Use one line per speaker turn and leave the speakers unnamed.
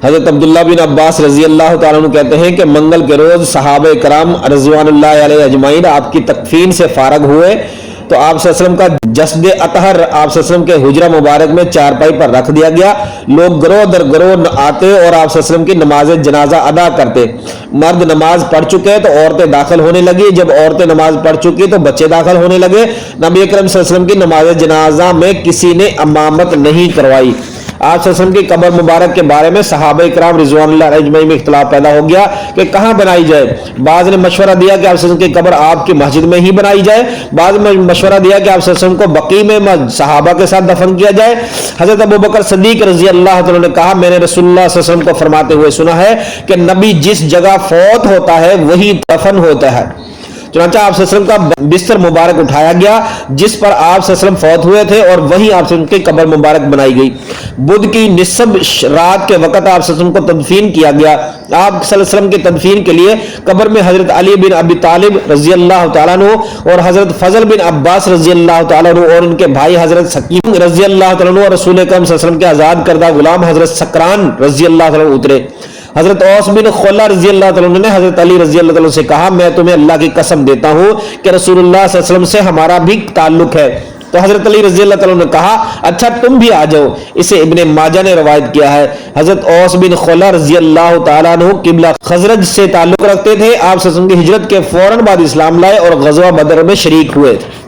حضرت عبداللہ بن عباس رضی اللہ تعالیٰ عنہ کہتے ہیں کہ منگل کے روز صحابہ کرام رضوان اللہ علیہ اجمعین آپ کی تکفین سے فارغ ہوئے تو آپ صلی اللہ علیہ وسلم کا جسد اطہر آپ صلی اللہ علیہ وسلم کے حجرہ مبارک میں چارپائی پر رکھ دیا گیا. لوگ گروہ در گروہ آتے اور آپ صلی اللہ علیہ وسلم کی نماز جنازہ ادا کرتے. مرد نماز پڑھ چکے تو عورتیں داخل ہونے لگی. جب عورتیں نماز پڑھ چکی تو بچے داخل ہونے لگے. نبی اکرم صلی اللہ علیہ وسلم کی نماز جنازہ میں کسی نے امامت نہیں کروائی. آپ صلی اللہ علیہ وسلم کی قبر مبارک کے بارے میں صحابہ کرام رضوان اللہ علیہ اجمعین میں اختلاف پیدا ہو گیا کہ کہاں بنائی جائے. بعض نے مشورہ دیا کہ آپ صلی اللہ علیہ وسلم کی قبر آپ کی مسجد میں ہی بنائی جائے. بعض نے مشورہ دیا کہ آپ صلی اللہ علیہ وسلم کو بقیع میں صحابہ کے ساتھ دفن کیا جائے. حضرت ابوبکر صدیق رضی اللہ عنہ نے کہا میں نے رسول اللہ صلی اللہ علیہ وسلم کو فرماتے ہوئے سنا ہے کہ نبی جس جگہ فوت ہوتا ہے وہی دفن ہوتا ہے. چنانچہ آپ صلی اللہ علیہ وسلم کا بستر مبارک اٹھایا گیا جس پر آپ صلی اللہ علیہ وسلم فوت ہوئے تھے اور وہیں آپ صلی اللہ علیہ وسلم کی قبر مبارک بنائی گئی. بدھ کی نصب رات کے وقت آپ صلی اللہ علیہ وسلم کو تدفین کیا گیا. آپ صلی اللہ علیہ وسلم کی تدفین کے لیے قبر میں حضرت علی بن ابی طالب رضی اللہ تعالیٰ عنہ اور حضرت فضل بن عباس رضی اللہ تعالیٰ عنہ اور ان کے بھائی حضرت سکیم رضی اللہ تعالیٰ عنہ اور رسول اکرم صلی اللہ علیہ وسلم کے آزاد کردہ غلام حضرت سکران رضی اللہ تعالیٰ عنہ اترے. حضرت اوس بن خلا رضی اللہ تعالیٰ عنہ نے حضرت علی رضی اللہ تعالیٰ عنہ سے کہا میں تمہیں اللہ کی قسم دیتا ہوں کہ رسول اللہ صلی اللہ علیہ وسلم سے ہمارا بھی تعلق ہے. تو حضرت علی رضی اللہ تعالیٰ عنہ نے کہا اچھا تم بھی آ جاؤ. اسے ابن ماجہ نے روایت کیا ہے. حضرت اوس بن خلا رضی اللہ تعالیٰ عنہ قبلہ خزرج سے تعلق رکھتے تھے. آپ صلی اللہ علیہ وسلم کی ہجرت کے فوراً بعد اسلام لائے اور غزوہ بدر میں شریک ہوئے تھے.